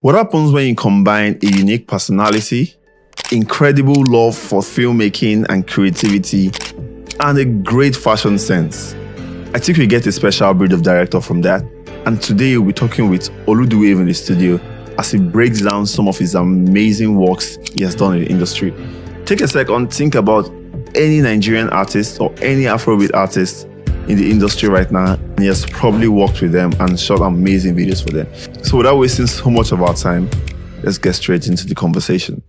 What happens when you combine a unique personality, incredible love for filmmaking and creativity, and a great fashion sense? I think we get a special breed of director from that. And today we'll be talking with OluTheWave in the studio as he breaks down some of his amazing works he has done in the industry. Take a second, think about any Nigerian artist or any Afrobeat artist in the industry right now, and he has probably worked with them and shot amazing videos for them. So without wasting so much of our time, let's get straight into the conversation.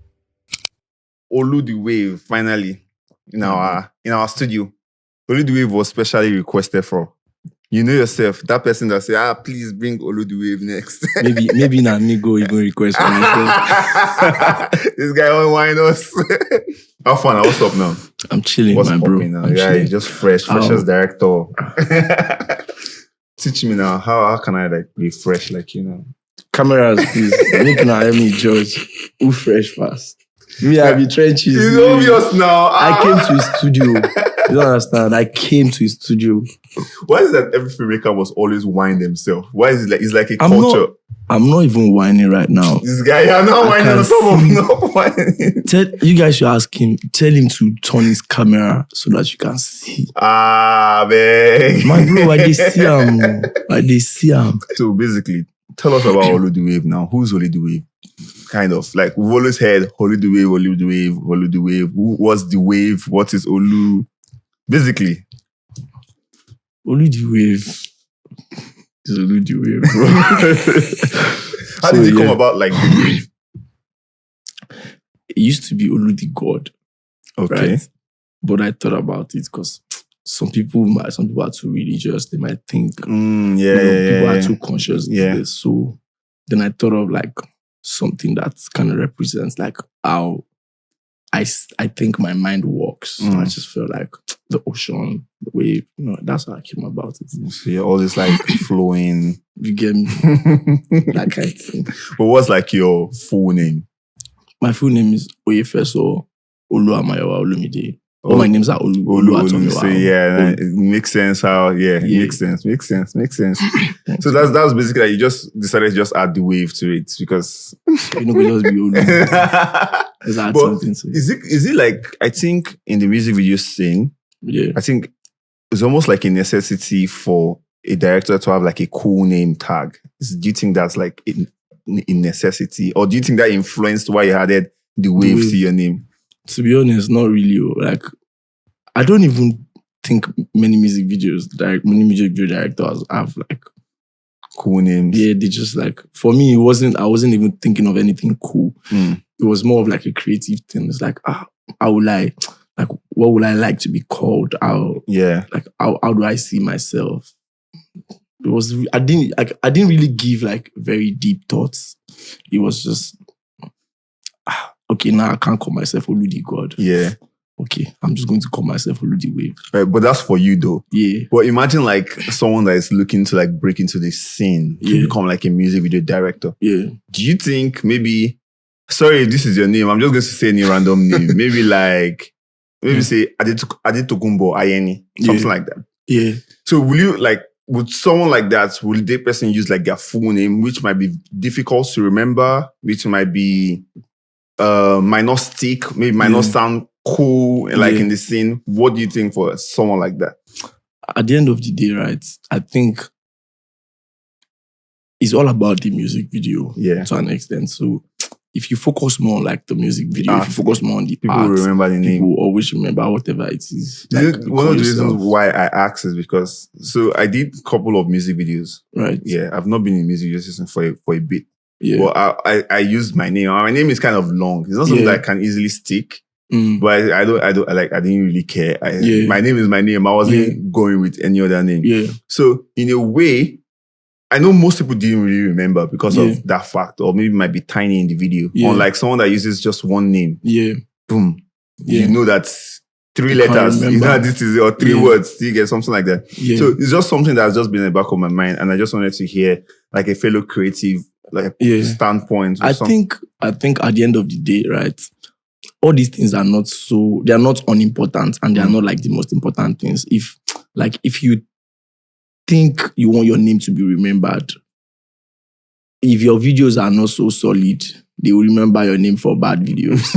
OluTheWave, finally, in our studio. OluTheWave was specially requested for. You know yourself, that person that say, please bring OluTheWave next. maybe na me go even request for myself. This guy won't whine us. How fun? What's up now? I'm chilling, What's my bro. Now? I'm Yeah, chilling. you're just fresh as director. Teach me now, how can I be fresh Cameras, please. Make now help me judge who fresh fast. Me, I be trenches. It's obvious now. I came to his studio. You don't understand? I came to his studio. Why is that every filmmaker must always whine themselves? Why is it like it's like a culture? I'm not even whining right now. This guy, you're not whining on top of not whining. You guys should ask him, tell him to turn his camera so that you can see. Man. My bro, I dey see him. So basically, tell us about OluTheWave now. Who's OluTheWave? Kind of like we've always heard OluTheWave. What's the wave? What is Olu? Basically, OluTheWave is OluTheWave, bro. How did it come about like the wave? It used to be OluTheGod. Okay. Right? But I thought about it because some people are too religious. They might think people are too conscious. Yeah. So then I thought of like something that kind of represents like how I think my mind works. So I just felt like the ocean, the wave, that's how I came about it. So you're always like flowing. You get me? That kind of thing. But what's like your full name? My full name is Oyefeso Oluwamayowa Olumide. All my names are Olu. So it makes sense makes sense. So that's basically like you just decided to just add the wave to it because you know, we just be Olu. Let's add something to it. Is it like, I think in the music video scene, I think it's almost like a necessity for a director to have like a cool name tag. Do you think that's like a necessity, or do you think that influenced why you added the wave to your name? To be honest, not really. Like, I don't even think many music video directors have like cool names. Yeah, they just like, for me, I wasn't even thinking of anything cool. It was more of like a creative thing. It's like, what would I like to be called? How do I see myself? It was, I didn't really give like very deep thoughts. It was just, okay, now I can't call myself OluTheGod. Yeah. Okay, I'm just going to call myself OluTheWave. Right, but that's for you though. Yeah. But imagine like someone that is looking to like break into the scene to become like a music video director. Yeah. Do you think maybe, sorry, this is your name, I'm just going to say any random name. Maybe say Adetokunbo Ayeni, something like that. Yeah. So would someone like that, will the person use like their full name, which might be difficult to remember, which might be might not stick, maybe might not sound cool in the scene? What do you think for someone like that? At the end of the day, right, I think it's all about the music video to an extent. So if you focus more on like the music video, if you focus more on the people art, remember the name. People always remember whatever it is. Like, one of the reasons why I asked is because I did a couple of music videos. Right. Yeah, I've not been in music videos for a bit. Yeah. Well, I used my name. My name is kind of long. It's not something that I can easily stick. But I didn't really care. My name is my name. I wasn't going with any other name. Yeah. So in a way, I know most people didn't really remember because of that fact, or maybe it might be tiny in the video. Unlike someone that uses just one name. Yeah. Boom. Yeah. You know that's 3 letters. You know this is, or 3 words. You get something like that. Yeah. So it's just something that's just been in the back of my mind, and I just wanted to hear like a fellow creative standpoint. I think at the end of the day, right, all these things are they're not unimportant, and they are not like the most important things. If you think you want your name to be remembered, if your videos are not so solid, they will remember your name for bad videos.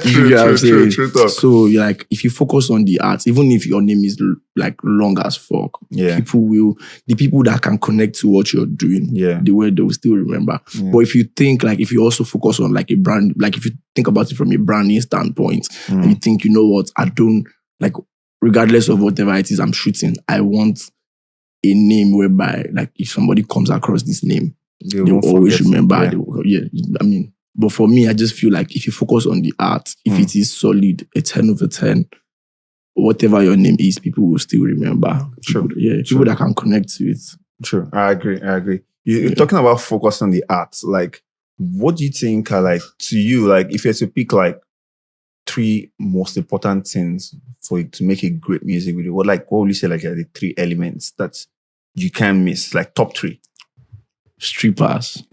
True. So like, if you focus on the art, even if your name is like long as fuck, the people that can connect to what you're doing, the way they will still remember. But if you think like, if you also focus on like a brand, like if you think about it from a branding standpoint, and you think, you know what, I don't like, regardless of whatever it is I'm shooting, I want a name whereby like if somebody comes across this name, they'll always remember. I mean, but for me, I just feel like if you focus on the art, if it is solid, a 10 over 10, whatever your name is, people will still remember. People that can connect to it. True. I agree. You're talking about focus on the art. Like, what do you think are like, to you, like, if you had to pick like 3 most important things for it to make a great music video, what would you say like are the 3 elements that you can't miss? Like top 3. Strippers.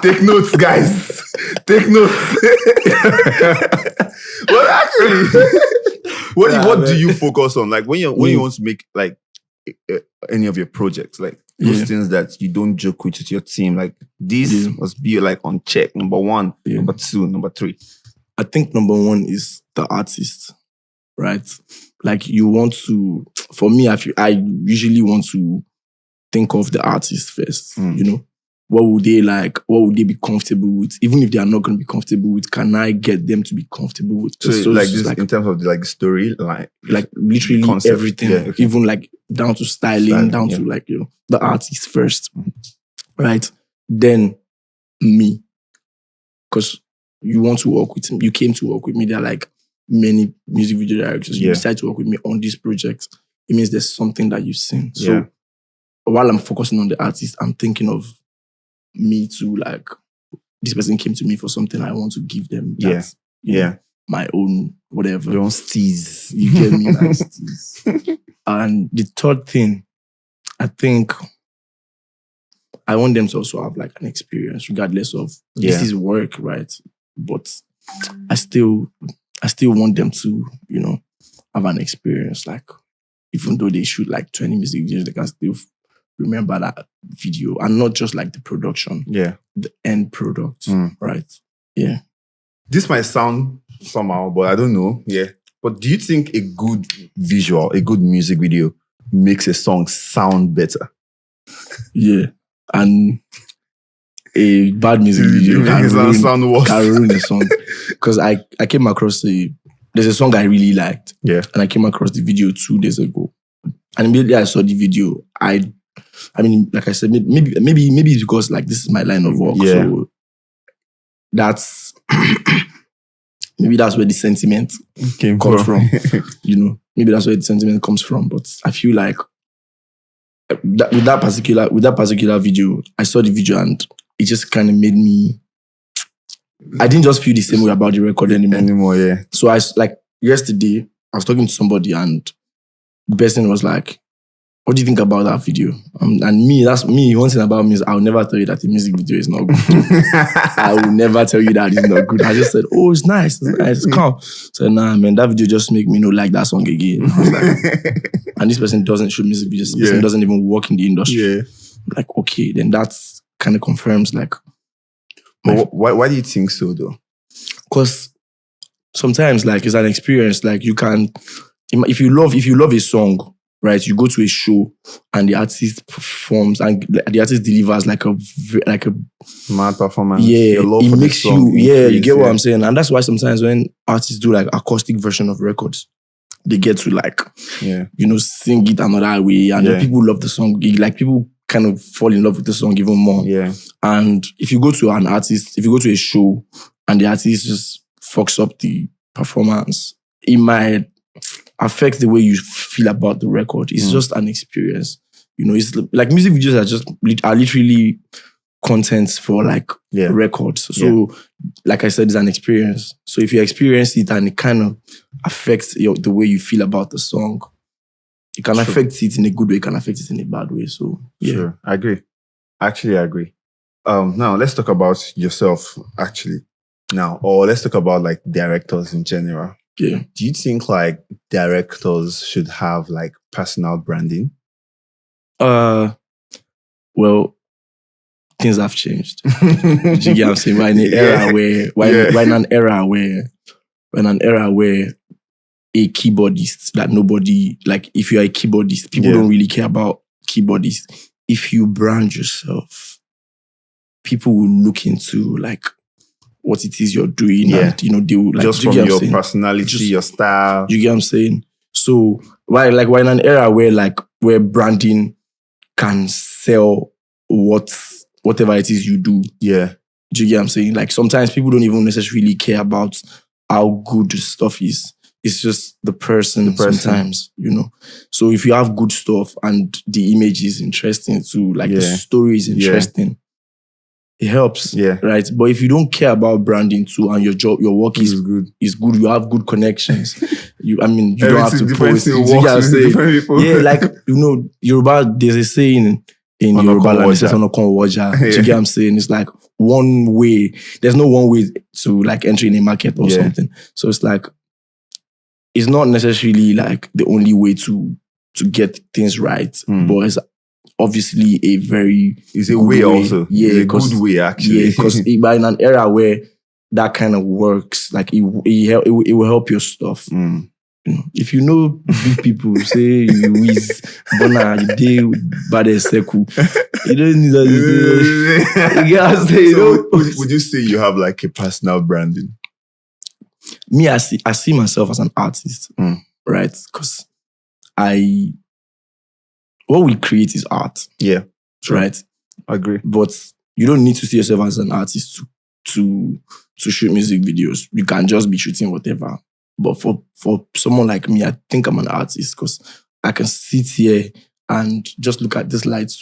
Take notes, guys. Take notes. Well, actually, what do you focus on? Like when you want to make like any of your projects, like those things that you don't joke with your team, like this must be like on check. Number 1, number 2, number 3. I think number 1 is the artist, right? Like you want to, for me, I usually want to think of the artist first, you know? What would they like? What would they be comfortable with? Even if they are not going to be comfortable with, can I get them to be comfortable with? So like this, like, in terms of the story, like literally concept, everything, even like down to styling, down to like, you know, the artist first, right? Then me, because you want to work with me. You came to work with me. There are like many music video directors. You decide to work with me on this project. It means there's something that you've seen. So while I'm focusing on the artist, I'm thinking of me too. Like this person came to me for something. I want to give them. That, you know, my own whatever. Your own steez. You get me, my steez. And the third thing, I think I want them to also have like an experience, regardless of this is work, right? But I still want them to, you know, have an experience. Like, even though they shoot like 20 music videos, they can still remember that video, and not just like the production, the end product, right? Yeah. This might sound somehow, but I don't know. Yeah. But do you think a good visual, a good music video makes a song sound better? Yeah. And a bad music video can ruin a song. Because I came across there's a song I really liked. Yeah. And I came across the video 2 days ago. And immediately I saw the video, I mean, like I said, maybe it's because like this is my line of work. Yeah. So that's maybe that's where the sentiment comes from. You know, maybe that's where the sentiment comes from. But I feel like with that particular video, I saw the video and it just kind of made me. I didn't just feel the same way about the record anymore. Yeah. So yesterday, I was talking to somebody and the person was like, "What do you think about that video?" And me, that's me. One thing about me is I'll never tell you that the music video is not good. I will never tell you that it's not good. I just said, "Oh, it's nice, it's calm." So nah, man, that video just make me not like that song again. I was like, and this person doesn't shoot music videos. This person doesn't even work in the industry. Yeah. Like, okay, then that's kind of confirms like. Why do you think so though? Because sometimes like it's an experience. Like you can, if you love a song, right? You go to a show and the artist performs and the artist delivers like a mad performance. Yeah, it makes you. Yeah, you get what I'm saying. And that's why sometimes when artists do like acoustic version of records, they get to like, you know, sing it another way, and then people love the song. Like people kind of fall in love with the song even more. Yeah. And if you go to a show and the artist just fucks up the performance, it might affect the way you feel about the record. It's just an experience. You know, it's like music videos are literally contents for like records. So like I said, it's an experience. So if you experience it and it kind of affects the way you feel about the song, it can affect it in a good way, it can affect it in a bad way. So yeah. Sure. I agree. Actually, I agree. Now let's talk about yourself actually. Or let's talk about like directors in general. Yeah. Do you think like directors should have like personal branding? Well, things have changed. Do you get what I'm saying? We're in an era we're in an era where a keyboardist that nobody, like if you're a keyboardist, people don't really care about keyboardists. If you brand yourself, people will look into like what it is you're doing, and they will like just from your personality, your style. You get what I'm saying? So we're in an era where branding can sell whatever it is you do. Yeah. Do you get what I'm saying? Like sometimes people don't even necessarily care about how good the stuff is. It's just the person sometimes, So if you have good stuff and the image is interesting too, like the story is interesting, it helps. Yeah. Right? But if you don't care about branding too and your work is good, you have good connections. You don't have to post. You get what I'm saying? Yeah, like, Yoruba, there's a saying in Yoruba land, it says, do you get what I'm saying? It's like one way. There's no one way to like enter in a market or something. So it's like, it's not necessarily like the only way to get things right, but it's obviously it's a way also. Yeah, it's a good way actually. Yeah, because we're in an era where that kind of works. Like it will help your stuff. If you know big people, say you is Bona, you did bad seku. You don't need that. You get what I'm saying? So would you say you have like a personal branding? Me, I see myself as an artist, right? Because what we create is art. Yeah. True. Right? I agree. But you don't need to see yourself as an artist to shoot music videos. You can just be shooting whatever. But for someone like me, I think I'm an artist because I can sit here and just look at this light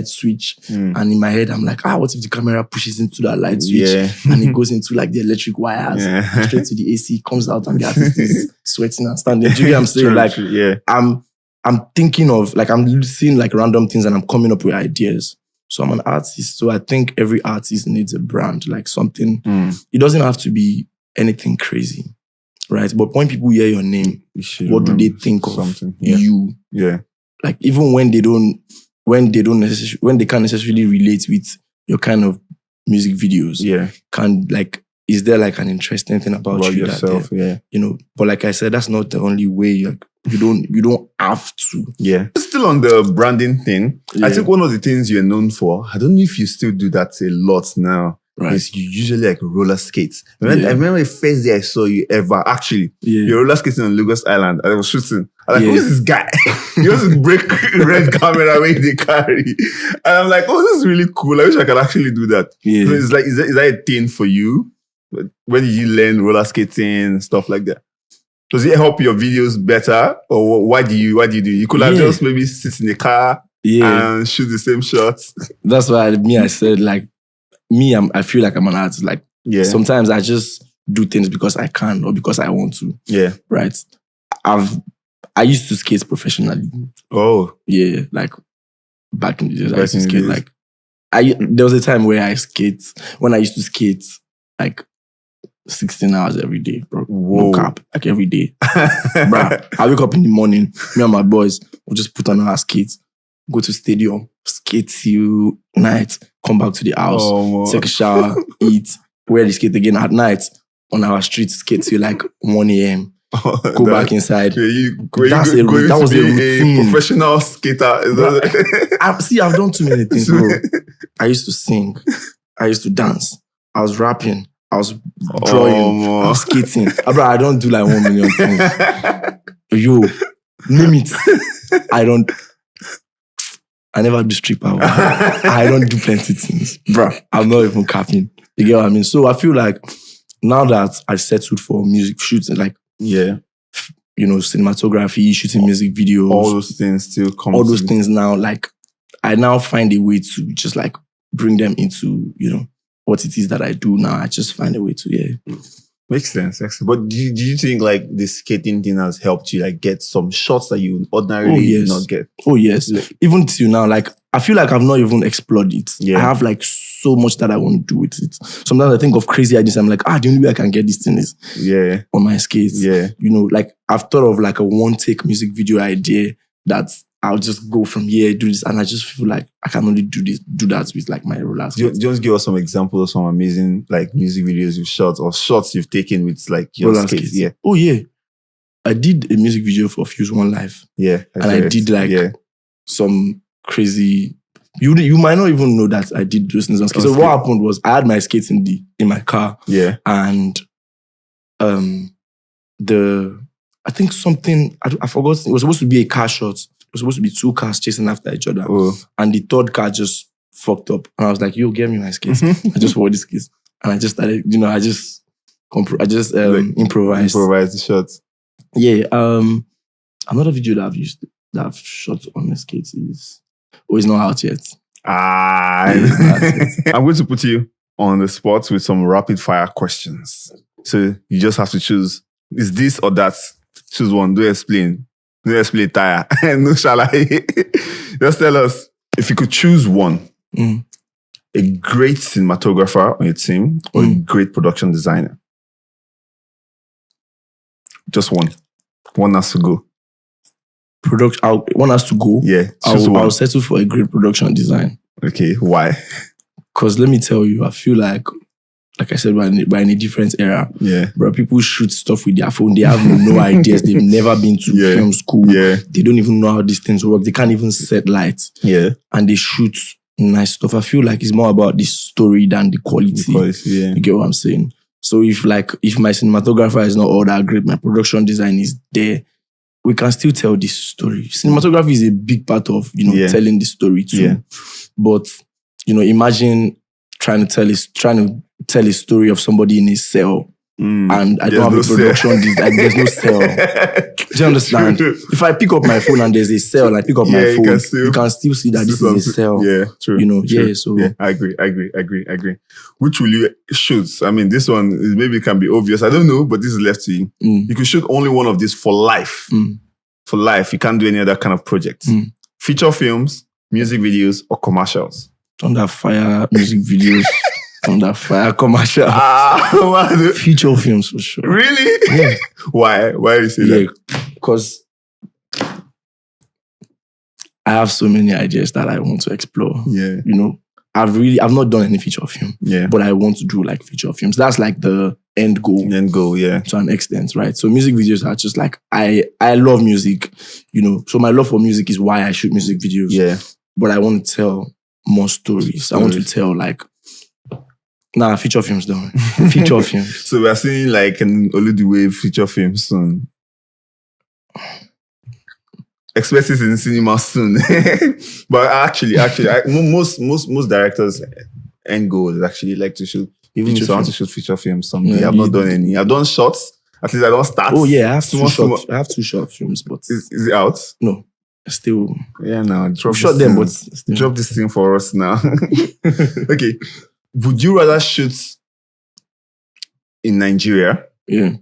switch. And in my head, I'm like, what if the camera pushes into that light switch and it goes into like the electric wires straight to the AC, comes out and the artist is sweating and standing. Do you get what I'm saying? I'm thinking of, like, I'm seeing like random things and I'm coming up with ideas. So I'm an artist. So I think every artist needs a brand, like something. It doesn't have to be anything crazy, right? But when people hear your name, what do they think of something? You? Yeah. Like even when they can't necessarily relate with your kind of music videos, is there like an interesting thing about you yourself? But like I said, that's not the only way. Like you don't have to. Yeah. Still on the branding thing, I think one of the things you're known for, I don't know if you still do that a lot now. Right. Is you usually like roller skates. I remember the first day I saw you ever. Actually, you're roller skating on Lagos Island. I was shooting. I'm like, who's this guy? He has this brick red camera where they carry. And I'm like, this is really cool. I wish I could actually do that. Yeah. So it's like, is that a thing for you? When did you learn roller skating, stuff like that? Does it help your videos better? Or why do you do it? You could have just maybe sit in the car and shoot the same shots. That's why I said like, I feel like I'm an artist. Like, sometimes I just do things because I can or because I want to. Yeah. Right? I used to skate professionally. Oh. Yeah. Like, back in the days, I used to skate. Like, there was a time where when I used to skate, like, 16 hours every day, bro. Whoa. No cap. Like, every day. Bro, I wake up in the morning, me and my boys will just put on our skates, go to stadium, skate till night, come back to the house, take a shower, eat, wear the skate again at night on our street, skate till like 1 a.m. Go back inside. That was a routine. Professional skater. I've done too many things, bro. I used to sing. I used to dance. I was rapping. I was drawing. I was skating. Bro, I don't do like 1 million things. Yo, name it. I never do stripper. I don't do plenty things. Bro, I'm not even capping. You get what I mean? So I feel like now that I settled for music shooting, like, cinematography, shooting music videos. All those things still come. All those things now, like, I now find a way to just like bring them into, what it is that I do now. I just find a way to, Makes sense. But do you think like the skating thing has helped you like get some shots that you would ordinarily not get? Oh yes. Even till now, like I feel like I've not even explored it. Yeah. I have like so much that I want to do with it. Sometimes I think of crazy ideas. I'm like, the only way I can get this thing is on my skates. Yeah. Like I've thought of like a one-take music video idea that I'll just go from here, do this, and I just feel like I can only do that with like my roller skates. Just give us some examples of some amazing like music videos you've shot or shots you've taken with like your roller skates. Yeah. Oh yeah, I did a music video for Fuse One Live. Yeah, I did like some crazy. You might not even know that I did those things on skates. So what happened was I had my skates in my car. Yeah, and I think something I forgot. It was supposed to be a car shot. It was supposed to be 2 cars chasing after each other, and the 3rd car just fucked up. And I was like, "Yo, get me my skates." I just wore the skates, and I just started. I just improvised. Improvised the shots. Yeah. Another video that I've shot on the skates is it's not out yet. I'm going to put you on the spot with some rapid fire questions. So you just have to choose. Is this or that? Choose one. Do explain. Tire. No, shall I? Just tell us. If you could choose one, a great cinematographer on your team or a great production designer. Just one. One has to go. One has to go. Yeah. I'll settle for a great production design. Okay. Why? Because let me tell you, I feel like I said, we're in a different era. Yeah. Bro, people shoot stuff with their phone. They have no ideas. They've never been to film school. Yeah. They don't even know how these things work. They can't even set lights. Yeah. And they shoot nice stuff. I feel like it's more about the story than the quality. Yeah. You get what I'm saying? So if my cinematographer is not all that great, my production design is there, we can still tell this story. Cinematography is a big part of, telling the story too. Yeah. But, imagine trying to tell a story of somebody in a cell. And I don't have a production design. There's no cell. Do you understand? If I pick up my phone and there's a cell and I pick up my phone, you can still see that this is a cell. Yeah, true. True. So yeah, I agree. Which will you shoot? I mean, this one maybe can be obvious. I don't know, but this is left to you. You can shoot only one of these for life. For life, you can't do any other kind of project. Feature films, music videos, or commercials. Thunder Fire music videos. Thunder Fire commercial. Feature films for sure. Really? Yeah. Why? Why do you say that? Because I have so many ideas that I want to explore. Yeah. I've not done any feature film. Yeah. But I want to do like feature films. That's like the end goal. Yeah. To an extent, right? So music videos are just like I love music, So my love for music is why I shoot music videos. Yeah. But I want to tell more stories. I want to tell feature films though. Feature films. So we are seeing like an OluTheWave feature film soon. Expect it in cinema soon. But actually, most directors' end goal is actually like to shoot. Even if I want to shoot feature films someday, I've not done any. I've done shots. At least I don't start. Oh yeah, I have two short films, but is it out? No, still. Yeah, no. Shot them, but still. Drop this thing for us now. Okay. Would you rather shoot in Nigeria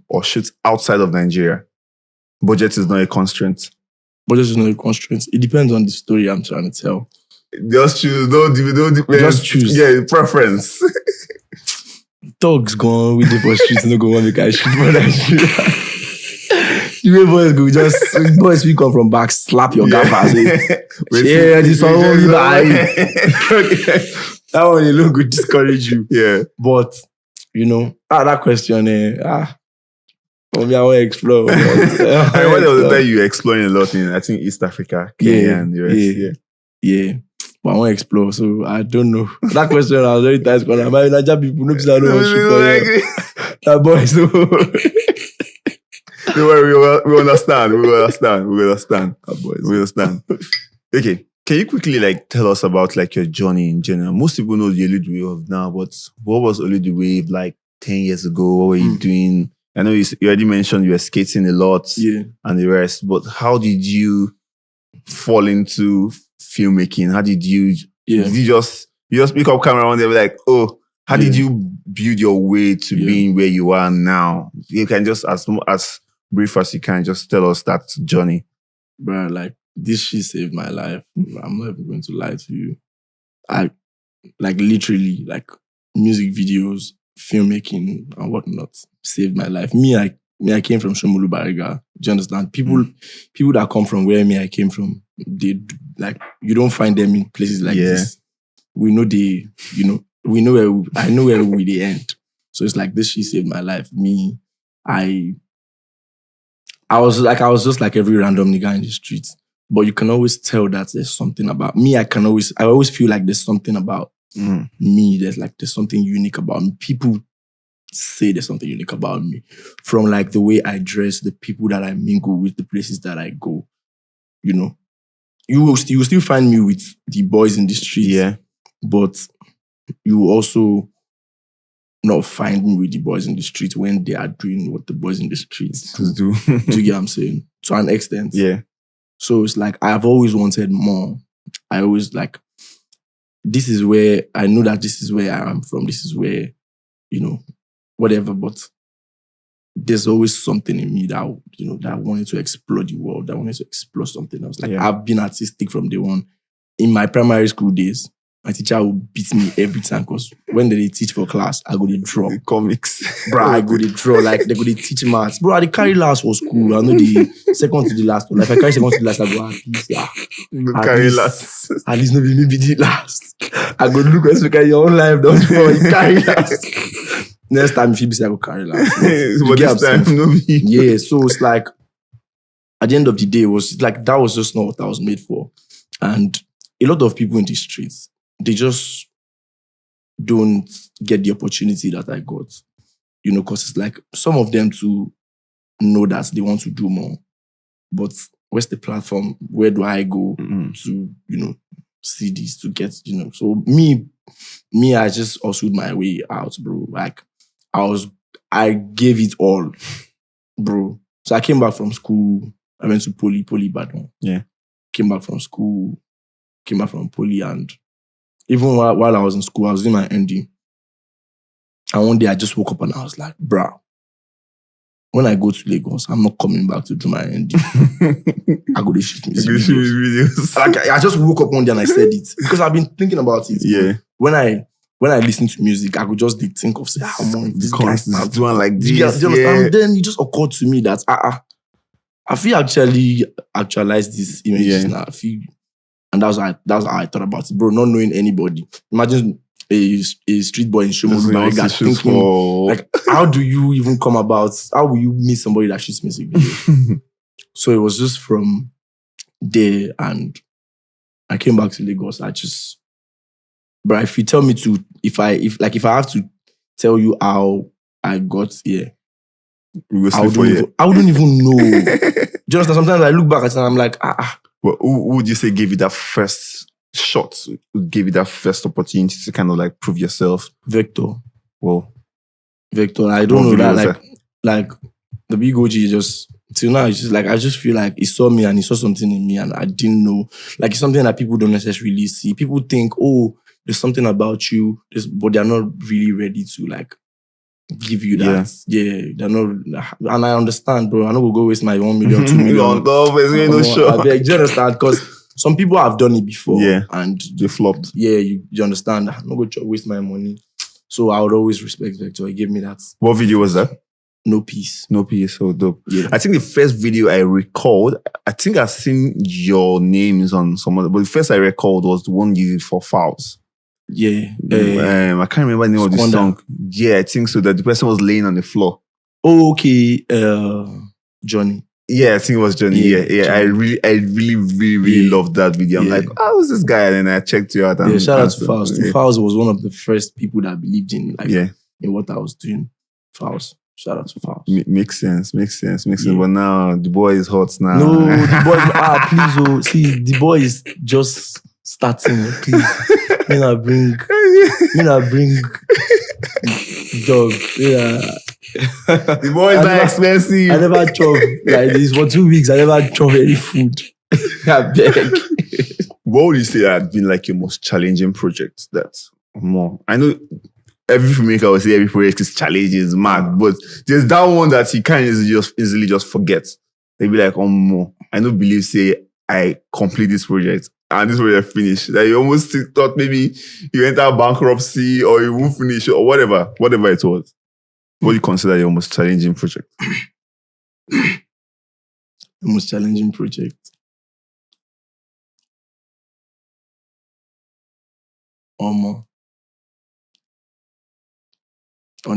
or shoot outside of Nigeria? Budget is not a constraint. Budget is not a constraint. It depends on the story I'm trying to tell. Just choose. Don't depend. Just choose. Yeah, preference. Dogs gone with the for streets, no go one make I shoot for Nigeria. The way boys go, boys we come from back, slap your gaffer. Yeah, this one only that one alone could discourage you. Yeah. But, that question, for me, I want to explore. When there was a time you were exploring a lot in, I think, East Africa, Kenya, and the rest. Yeah. But I want to explore, so I don't know. That question, I was very tight. I'm like, Niger people, no, I don't want to shoot for you. That boy, so... Don't worry, we understand. We understand. Okay. Can you quickly tell us about your journey in general? Most people know the OluTheWave of now, but what was OluTheWave 10 years ago? What were you doing? I know you already mentioned you were skating a lot and the rest, but how did you fall into filmmaking? How did you did you just pick up camera and they were like, oh, how did you build your way to being where you are now? You can just as brief as you can just tell us that journey. Bro, this shit saved my life. I'm not even going to lie to you. I literally music videos, filmmaking and whatnot saved my life. I came from Shomolu Bariga. Do you understand? People that come from where I came from, you don't find them in places like this. We know I know where we end. So it's like this. She saved my life. Me, I was just like every random nigga in the streets. But you can always tell that there's something about me. I always feel like there's something about me. There's something unique about me. People say there's something unique about me. From like the way I dress, the people that I mingle with, the places that I go. You know. You will still find me with the boys in the streets. Yeah. But you will also not find me with the boys in the streets when they are doing what the boys in the streets do. Do you get what I'm saying? To an extent. Yeah. So it's like I've always wanted more. I always like, this is where I know that this is where I am from. This is where, whatever. But there's always something in me that, that wanted to explore the world, that wanted to explore something else. Like I've been artistic from day one. In my primary school days, my teacher would beat me every time because when they teach for class, I go to draw. Comics. Bro, I go to draw. Like, they go to teach maths. Bro, I carry last for school. I know the second to the last one. Like, if I carry second to the last, I go, carry last. At least maybe the last. I go look at your own life. Don't you carry last. Next time, if you be say, I go carry last. But this time, no me. Yeah, so it's like, at the end of the day, it was like, that was just not what I was made for. And a lot of people in the streets, they just don't get the opportunity that I got, because it's like some of them to know that they want to do more. But where's the platform? Where do I go to, see this, to get, So me, I just hustled my way out, bro. Like I gave it all, bro. So I came back from school. I went to Poly Badon. Yeah. Came back from school, came back from Poly, and even while I was in school, I was doing my ND. And one day I just woke up and I was like, bruh, when I go to Lagos, I'm not coming back to do my ND. I go to shoot music videos. Like, I just woke up one day and I said it. Because I've been thinking about it. Yeah. When I listen to music, I could just think of, say, this guy's doing like this. Do you understand? Then it just occurred to me that, I feel actually actualize these images now. And that's how I thought about it, bro. Not knowing anybody. Imagine a street boy in Shomolu thinking, like, how do you even come about? How will you meet somebody that shoots music videos? So it was just from there, and I came back to Lagos. But if you tell me to, if I have to tell you how I got here, I wouldn't even know. Just sometimes I look back at it and I'm like, Well, who would you say gave you that first shot? Who gave you that first opportunity to kind of like prove yourself? Vector. Well, Vector. I don't know that. Like the big OG just till now. It's just like I just feel like he saw me and he saw something in me and I didn't know. Like it's something that people don't necessarily see. People think, oh, there's something about you, but they're not really ready to like give you that. Yeah, they're not. And I understand, bro. I know we'll go waste my 1 million, 2 million. No, sure. Do you understand? Because some people have done it before. Yeah. And they flopped. Yeah, you understand. I'm not going to waste my money. So I would always respect Vector. He gave me that. What video was that? No Peace. No Peace, so dope. Yeah. I think the first video I recalled, I think I've seen your names on some other, but the first I recalled was the one you did for Fouls. Yeah. I can't remember the name of the song. Yeah, I think so. That the person was laying on the floor. Oh, okay. Johnny. Yeah, I think it was Johnny. Yeah. I really loved that video. I'm like, who's this guy? And then I checked you out. And shout out to Fouls. Yeah. Fouls was one of the first people that believed in in what I was doing. Fouls. Shout out to Fouls. Makes sense. But now the boy is hot now. No, the boy. Please, see, the boy is just starting. Please, me not bring dog. Yeah. The boy is not expensive. I never chop like this for 2 weeks. I never chop any food. I beg. What would you say had been like your most challenging project? That's more. I know every filmmaker will say every project is challenging, mad, but there's that one that you can't easily just forget. They be like, more. I don't believe say I complete this project and this project finish. That you almost thought maybe you enter bankruptcy or you won't finish or whatever it was. What do you consider your most challenging project? The most challenging project. On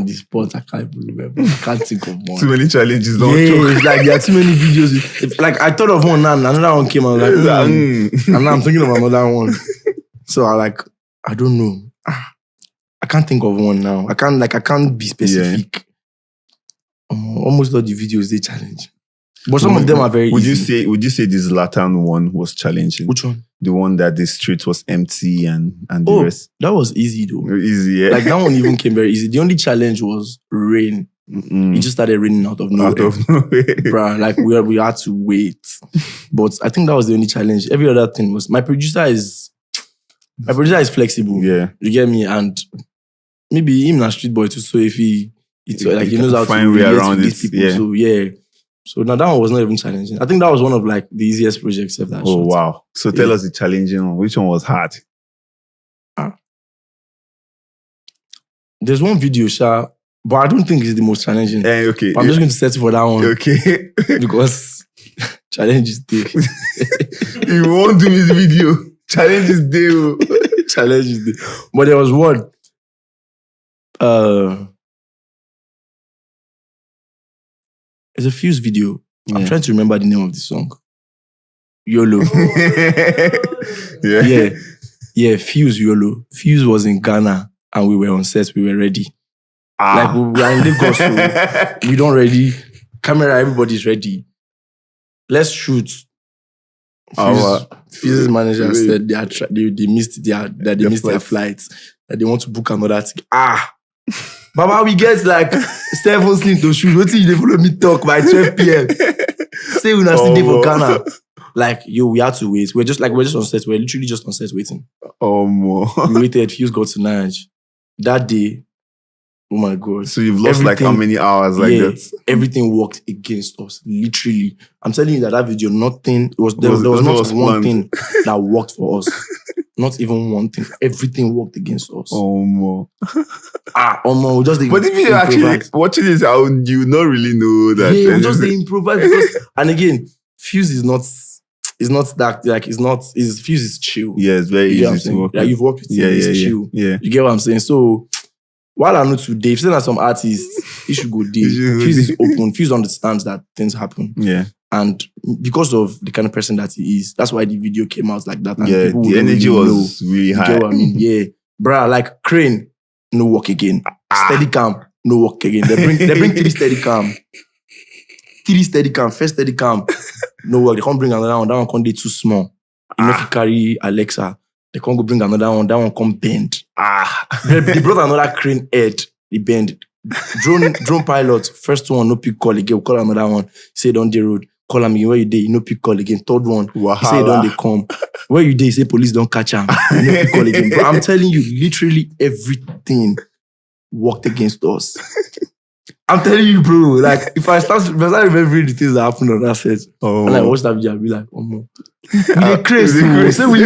the spot, I can't even remember. I can't think of one. Too many challenges. It's like there are too many videos. Like I thought of one now, another one came. I was like, and now I'm thinking of another one. So I don't know. I can't think of one now. I can't be specific. Almost all the videos they challenge, but some of them are very easy. Would you say this Zlatan one was challenging? Which one? The one that the street was empty and the rest. That was easy though. Easy, yeah. Like that one even came very easy. The only challenge was rain. It just started raining out of nowhere. Bruh, like we had to wait. But I think that was the only challenge. Every other thing was my producer is flexible. Yeah. You get me? And maybe him a street boy too. So if he knows how find to way around these people. Yeah. So yeah. So now that one was not even challenging. I think that was one of like the easiest projects I've done. Oh wow. So tell us the challenging one. Which one was hard? There's one video, but I don't think it's the most challenging. Okay. But I'm just going to settle for that one. Okay. Because challenge is there. You won't do this video. Challenge is there. Challenge is there. But there was one. It's a Fuse video. Yeah. I'm trying to remember the name of the song. YOLO. Yeah, Fuse YOLO. Fuse was in Ghana and we were on set. We were ready. Like we were in Lagos, so we don't ready. Camera, everybody's ready. Let's shoot. Fuse's manager said they missed their flights. That they want to book another ticket. Baba, we get like 7 scenes to shoot. What till you follow me talk by 12 p.m. Say we're not still there for Ghana. Like, we had to wait. We're just on set. We're literally just on set waiting. We waited. Fuse got to Nige. That day, oh my God. So you've lost like how many hours like that? Everything worked against us. Literally. I'm telling you that video, there was not one thing that worked for us. Not even one thing. Everything worked against us. We just but if you actually watching this out, you not really know that. Yeah, we just improvise because, and again, Fuse is not that like Fuse is chill. Yeah, it's very easy to work. Like you've worked with him, it's chill. Yeah. You get what I'm saying? So while I know today, if there's some artists, he should go deep. Fuse is open. Fuse understands that things happen. Yeah. And because of the kind of person that he is, that's why the video came out like that. And the energy was really high. You get what I mean? Yeah. Bruh, like Crane, no work again. Steadicam, no work again. They bring 3 Steadicam. 3 Steadicam, first Steadicam, no work. They can't bring another one. That one can't be too small. You know if you carry Alexa, they can't go bring another one. That one can't bend. They brought another crane head. They bend. Drone pilot, first one, no pick call again. Call another one. Say on the road. Call him again. Where you dey? No pick call again. Third one. He say don't they come. Where you dey? He say police don't catch him. No pick call again. But I'm telling you, literally everything worked against us. I'm telling you, bro. Like if I start remembering the things that happened on that set, and I watch that video, I'll be like, we dey crazy. Say we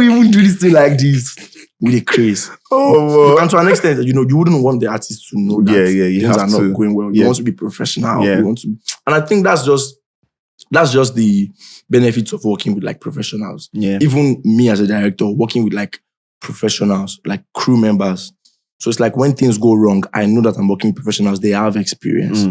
even do this thing like this. We dey crazy. And to an extent, you wouldn't want the artist to know that things are not going well. You want to be professional. You want to, and I think that's just the benefits of working with like professionals. Yeah. Even me as a director, working with like professionals, like crew members. So it's like when things go wrong, I know that I'm working with professionals. They have experience.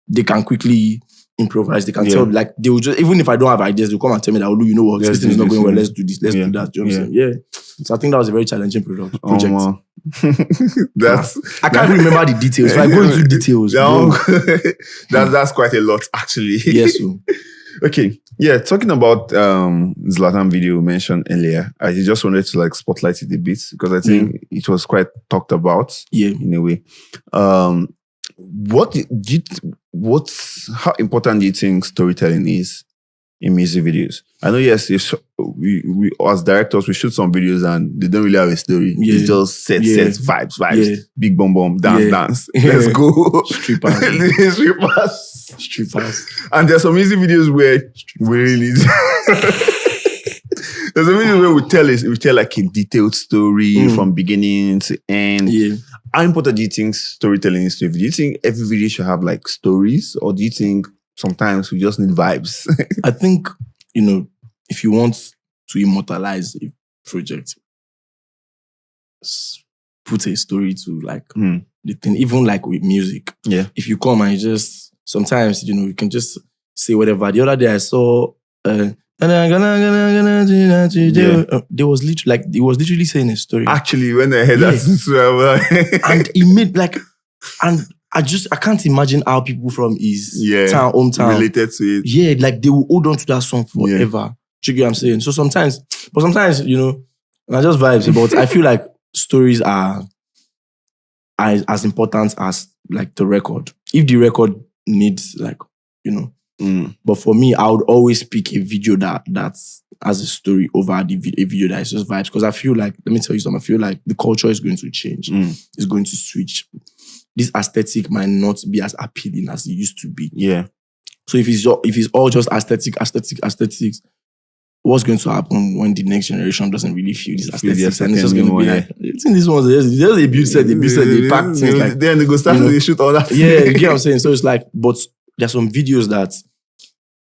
They can quickly improvise. They can tell, like, they will just, even if I don't have ideas, they'll come and tell me that, you know what, this thing is not going well. Let's do this. Let's do that. Do you know what I'm saying? Yeah. So I think that was a very challenging project. I can't remember the details. If I go into details, that's quite a lot, actually. Yes. Okay. Yeah, talking about Zlatan video mentioned earlier, I just wanted to like spotlight it a bit because I think it was quite talked about in a way. How important do you think storytelling is in music videos? I know, yes, if we as directors, we shoot some videos and they don't really have a story. It's just set, vibes, big bomb, dance. Let's go. Strippers. And there's some music videos where we really there's a video where we tell like a detailed story from beginning to end. How important do you think storytelling is to a video? Do you think every video should have like stories, or do you think sometimes we just need vibes? I think, if you want to immortalize a project, put a story to like the thing, even like with music. Yeah. If you come and you just, sometimes, you can just say whatever. The other day I saw, there was literally, it was literally saying a story. Actually, when I heard that, and he made like, and I can't imagine how people from his hometown related to it. Yeah, like they will hold on to that song forever. Do you get what I'm saying? So sometimes, not just vibes, but I feel like stories are as important as like the record. If the record needs like, but for me, I would always pick a video that has a story over a video that is just vibes. Because I feel like, let me tell you something, I feel like the culture is going to change. It's going to switch. This aesthetic might not be as appealing as it used to be. Yeah. So if it's all just aesthetics, what's going to happen when the next generation doesn't really feel this aesthetics? And it's just going to be like, I think this one's just a build set, they pack things like... Then they go start to shoot all that. Yeah, you get what I'm saying? So it's like, but there's some videos that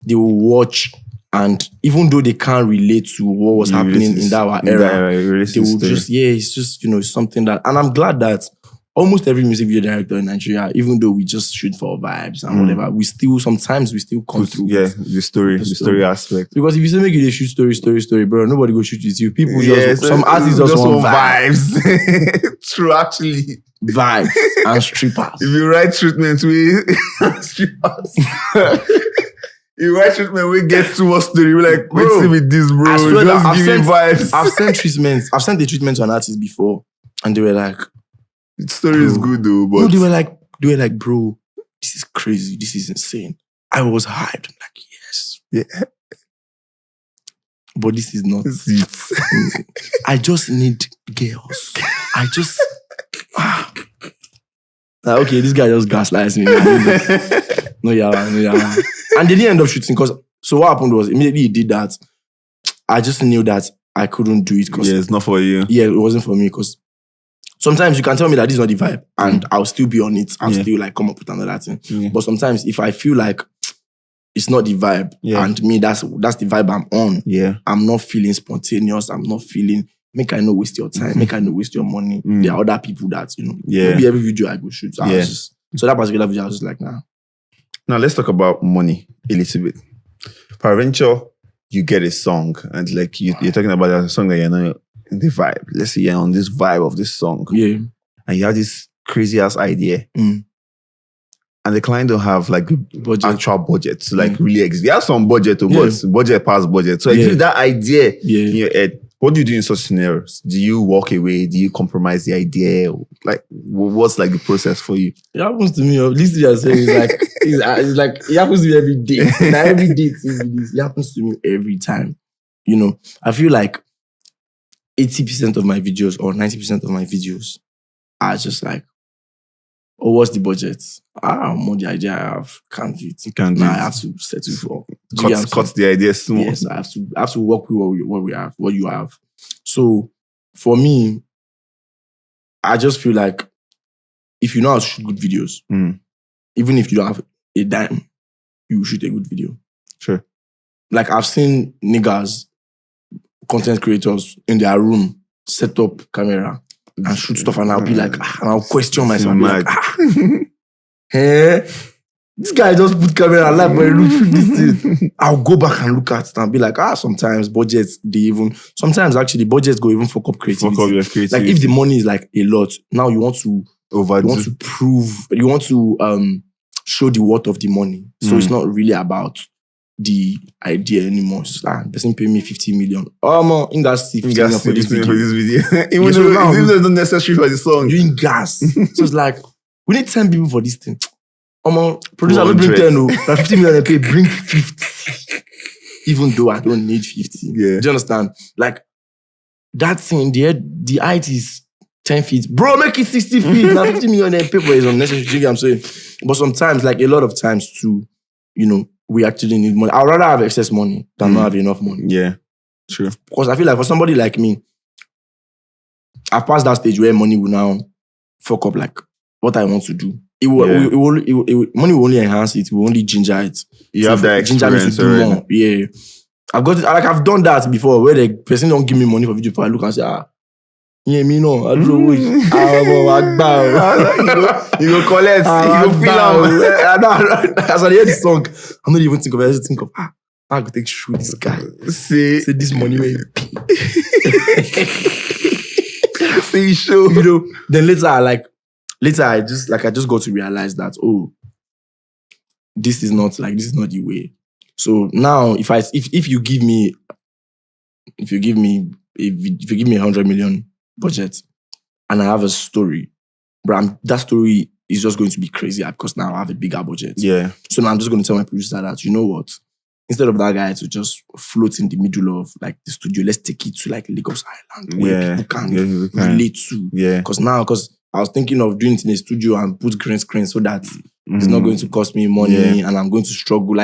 they will watch, and even though they can't relate to what was happening in that era, they will just, it's just, it's something that... And I'm glad that almost every music video director in Nigeria, even though we just shoot for vibes and whatever, we still come through. Yeah, the story aspect. Because if you say make you shoot story, bro, nobody go shoot with you. People some artists just want vibes. True, actually. Vibes and strippers. If you write treatment with strippers. You write treatment, we get too much story. We're like, what's with this, bro? I swear just give me vibes. I've sent the treatment to an artist before, and they were like, the story is good though, but... No, they were like, bro, this is crazy. This is insane. I was hyped. I'm like, yes. Yeah. But this is not it. I just need girls. I just... okay, this guy just gaslights me. No, yeah. And they didn't end up shooting because... So what happened was, immediately he did that, I just knew that I couldn't do it. Yeah, it's not for you. Yeah, it wasn't for me because... Sometimes you can tell me that this is not the vibe and I'll still be on it. I'll still like come up with another thing. Yeah. But sometimes if I feel like it's not the vibe and me, that's the vibe I'm on. Yeah. I'm not feeling spontaneous. I'm not feeling, make I not waste your time. Make I not waste your money. There are other people that, maybe every video I go shoot. So that particular video, I was just like, nah. Now let's talk about money a little bit. Peradventure, you get a song and like you're talking about a song that you're not the vibe. Let's say you're on this vibe of this song. Yeah. And you have this crazy ass idea. And the client don't have like actual budget to like really exist. You have some budget, but budget past budget. So if you that idea in your head, what do you do in such scenarios? Do you walk away? Do you compromise the idea? Like, what's like the process for you? It happens to me. Listen, you're saying it's like it happens to me every day. Now every day it happens to me every time. I feel like 80% of my videos or 90% of my videos are just like, oh, what's the budget? More the idea I have. Can't do it. I have to settle for. Cut the idea small. Yes, I have to work with what you have. So for me, I just feel like if you know how to shoot good videos, even if you don't have a dime, you shoot a good video. Sure. Like I've seen niggas, content creators in their room set up camera and shoot stuff, and I'll be like, and I'll question myself. I'll be like, this guy just put camera and like, but look this thing. I'll go back and look at it and be like, sometimes budgets, sometimes actually budgets go even fuck up creativity. Fuck up your creativity. Like if the money is like a lot, now you want to show the worth of the money. So it's not really about the idea anymore. So, person pay me 50 million. In gas 50 million for this video. Even though it's not necessary for the song. Doing gas. So it's like, we need 10 people for this thing. Producer will bring 10. 50 million they pay, bring 50. Even though I don't need 50. Yeah. Do you understand? Like, that thing, the height is 10 feet. Bro, make it 60 feet. Now 50 million they pay for is unnecessary. You know what I'm saying? But sometimes, like a lot of times too, we actually need money. I'd rather have excess money than not have enough money. Yeah, true. Because I feel like for somebody like me, I've passed that stage where money will now fuck up like what I want to do. Money will only enhance it. It will only ginger it. You have that experience already. More. Yeah. I've got it. Like I've done that before where the person don't give me money for video, but I look and say, Yeah, me no. I don't know which. You go collect. You go feel out. As I hear the song, I'm not even thinking of it. I just think of, I could take shoot this guy. Say this money way. See, show. You know, then later I just got to realize that, this is not the way. So now if you give me 100 million budget and I have a story, but that story is just going to be crazy because now I have a bigger budget. Yeah. So now I'm just going to tell my producer that, you know what? Instead of that guy to just float in the middle of like the studio, let's take it to like Lagos Island where people can relate to. Yeah. Because I was thinking of doing it in a studio and put green screen so that it's not going to cost me money and I'm going to struggle.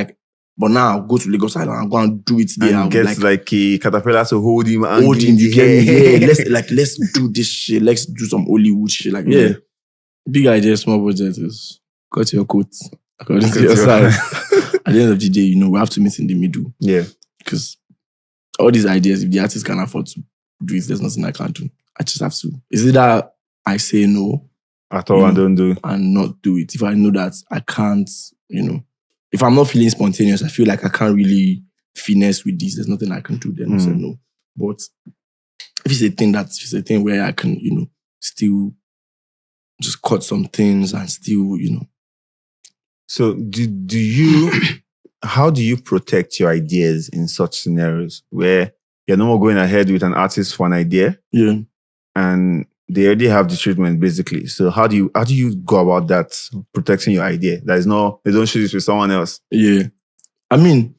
But now I'll go to Lagos Island and go and do it there. And get like a caterpillar to hold him and hold him. the hair. Yeah, let's do this shit. Let's do some Hollywood shit. Like, big idea, small budget is cut your coat according to your size. At the end of the day, we have to meet in the middle. Yeah. Because all these ideas, if the artist can afford to do it, there's nothing I can't do. I just have to. Is it that I say no at all and don't do and not do it? If I know that I can't, if I'm not feeling spontaneous, I feel like I can't really finesse with this. There's nothing I can do. Then I say no. But if it's a thing where I can, still just cut some things and still, So how do you protect your ideas in such scenarios where you're no more going ahead with an artist for an idea? Yeah. And they already have the treatment basically. So how do you go about that, protecting your idea? They don't shoot it with someone else. Yeah. I mean,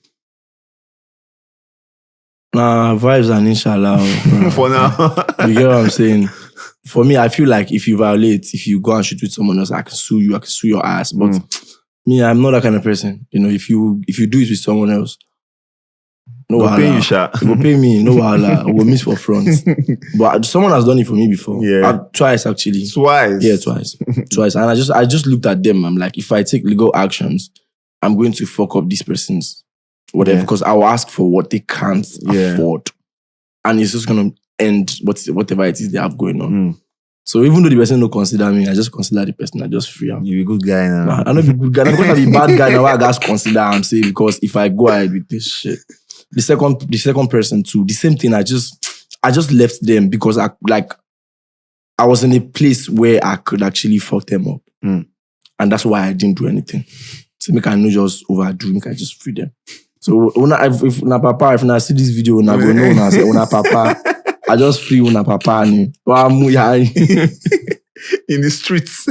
vibes and inshallah. For now. You get what I'm saying? For me, I feel like if you go and shoot with someone else, I can sue you, I can sue your ass. But me, I'm not that kind of person. If you do it with someone else, no wahala. Pay you, sha. It will pay me, no wahala. We'll miss for front. But someone has done it for me before. Yeah. Twice actually. Twice? Yeah, twice. Twice. And I just looked at them. I'm like, if I take legal actions, I'm going to fuck up this person's whatever. Because I will ask for what they can't afford. And it's just going to end whatever it is they have going on. So even though the person don't consider me, I just consider the person. I just free him. You're a good guy now. I'm not a good guy. I'm going to be a bad guy now. I guys consider I'm saying because if I go ahead with this shit, the second person too, the same thing. I just left them because I was in a place where I could actually fuck them up, and that's why I didn't do anything. So make I not just overdo. Make I just free them. So if I see this video, when I go no, and I say papa. I just free una papa ni. In the streets.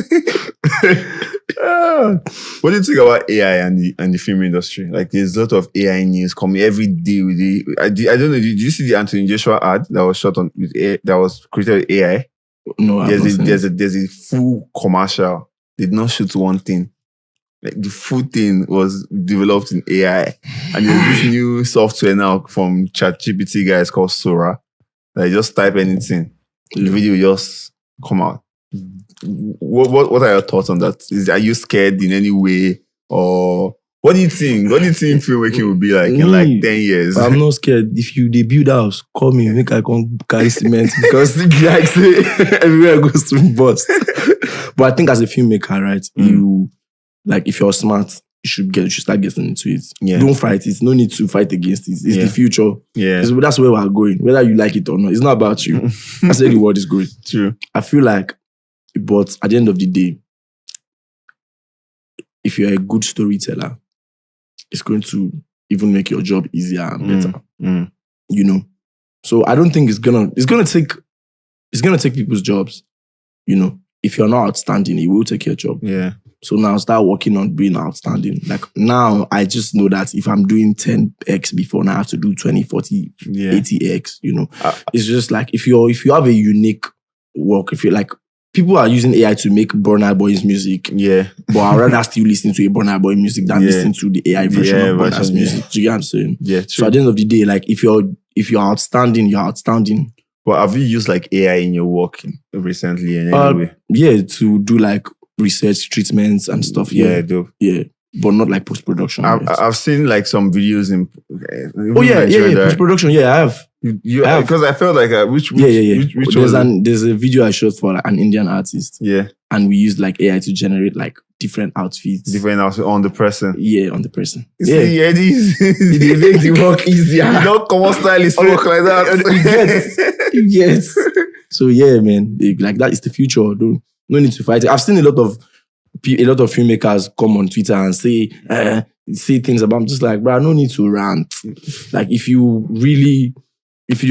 What do you think about AI and the film industry? Like, there's a lot of AI news coming every day with the. I don't know. Did you see the Anthony Joshua ad that was shot on with AI, that was created with AI? No, there's a full commercial. They did not shoot one thing. Like, the full thing was developed in AI, and there's this new software now from ChatGPT guys called Sora. Like, just type anything, the video will just come out. What are your thoughts on that? Are you scared in any way, or what do you think? What do you think filmmaking will be like in like 10 years? I'm not scared. If you build house, call me. Make I come carry cement because like say everywhere goes to bust. But I think as a filmmaker, right, you like if you're smart, you should start getting into it. Yeah. Don't fight it. No need to fight against it. It's the future. Yeah. That's where we're going. Whether you like it or not. It's not about you. That's where the world is going. True. I feel like, but at the end of the day, if you're a good storyteller, it's going to even make your job easier and better. So I don't think it's gonna take people's jobs. If you're not outstanding, it will take your job. Yeah. So now start working on being outstanding. Like now, I just know that if I'm doing 10x before, now I have to do 20, 40, 80x, It's just like, if you have a unique work, if you're like, people are using AI to make Burna Boy's music. Yeah. But I'd rather still listen to a Burna Boy music than listen to the AI version of Burna's music. Do you get what I'm saying? Yeah, true. So at the end of the day, like if you're outstanding, you're outstanding. But have you used like AI in your work recently in any way? Yeah, to do like research treatments and stuff. Yeah, do. Yeah. but not like post-production. I've seen like some videos in. Post-production. Yeah, I have. Because I felt like which there's a video I shot for like, an Indian artist. Yeah, and we used like AI to generate like different outfits. On the person. Yeah, on the person. See, Eddie's they make the work easier. You don't come on stylist work like that. Yes. So yeah, man, like that is the future. No need to fight it. I've seen a lot of filmmakers come on Twitter and say things about. I'm just like, bro, no need to rant. Like if you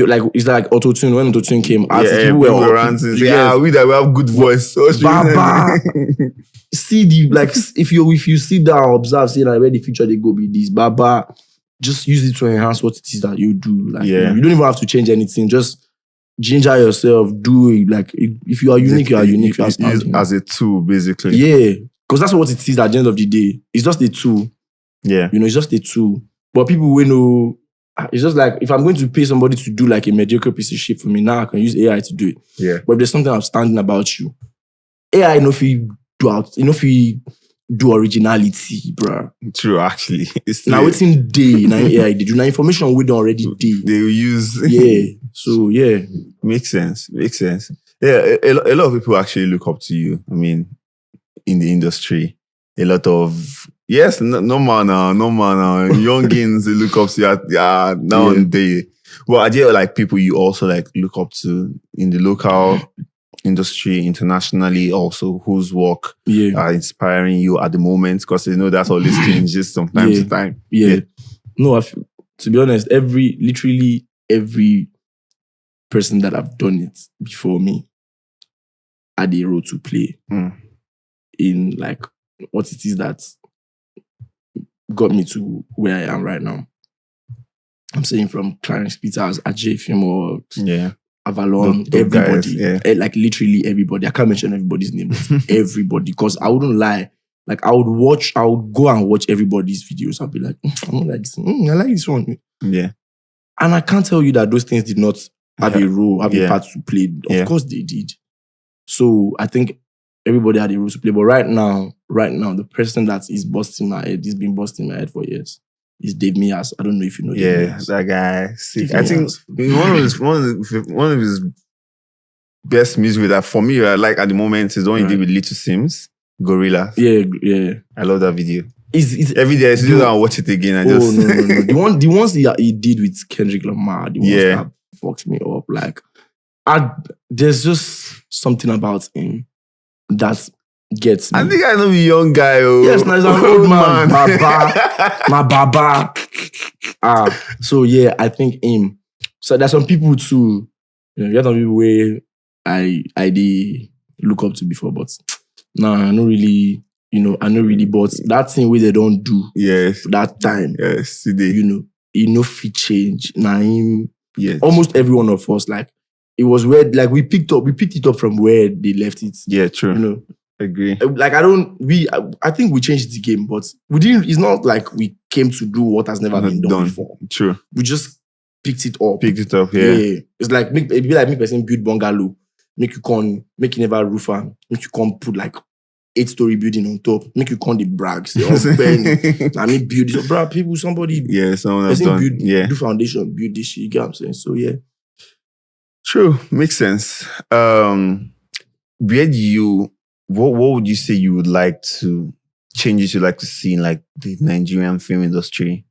like, it's like autotune. When autotune came, people were ranting. We have good voice. Baba. See if you sit down, observe, say like where the future they go be this. Baba, just use it to enhance what it is that you do. Like you don't even have to change anything. Just ginger yourself. Do it. Like if you are unique, you are unique. As a tool, basically. Yeah, because that's what it is at the end of the day. It's just a tool. Yeah, it's just a tool. But people will know. It's just like, if I'm going to pay somebody to do like a mediocre piece of shit for me, now I can use AI to do it. Yeah. But if there's something outstanding about you, AI if you do originality, bruh. True, actually. Now it's in day, now AI did. Now information we don't already day. They will use. Yeah. So yeah. Makes sense. Yeah, a lot of people actually look up to you. I mean, in the industry. A lot of no man now. Youngins they look up to you nowadays. Well, are there like people you also like look up to in the local industry, internationally also, whose work are inspiring you at the moment? Because that's always changes from time to time. Yeah. No, to be honest, literally every person that have done it before me had a role to play in like what it is that got me to where I am right now. I'm saying from Clarence Peters, Ajay Fimo, Avalon, everybody. Guys, like literally everybody. I can't mention everybody's name, but everybody. Because I wouldn't lie. Like I would go and watch everybody's videos. I'll be like, I don't like this. I like this one. Yeah. And I can't tell you that those things did not have a role, have a part to play. Of course they did. So I think everybody had a role to play. But right now, the person that is busting my head, he's been busting my head for years, is Dave Mias. I don't know if you know Dave Mias. That guy. Sick. I think one of his best music that for me I like at the moment is the one he did with Little Sims, Gorilla. Yeah. I love that video. It's every day I sit down and watch it again. No. The ones he did with Kendrick Lamar, the ones that fucked me up. Like, there's just something about him that gets me. I think I know a young guy. Yes, he's an old man. Baba. My Baba. So yeah, I think him. So there's some people too. You got some people where I did look up to before, but I don't really, but that thing where they don't do that time. Yes, fit change. Now him, almost every one of us, like, it was where, like, we picked it up from where they left it. Yeah, true. Agree. Like, I think we changed the game, but we didn't. It's not like we came to do what has never been done before. True. We just picked it up. Yeah. It's like, it'd be like me person build bungalow, make you never roof am, make you come put like 8-story building on top, make you come the brag, say, I mean, build this. Bro, people, somebody, someone has done. Do foundation, build this shit. You get what I'm saying? So yeah. True, makes sense. What would you say you would like to changes you'd like to see in like the Nigerian film industry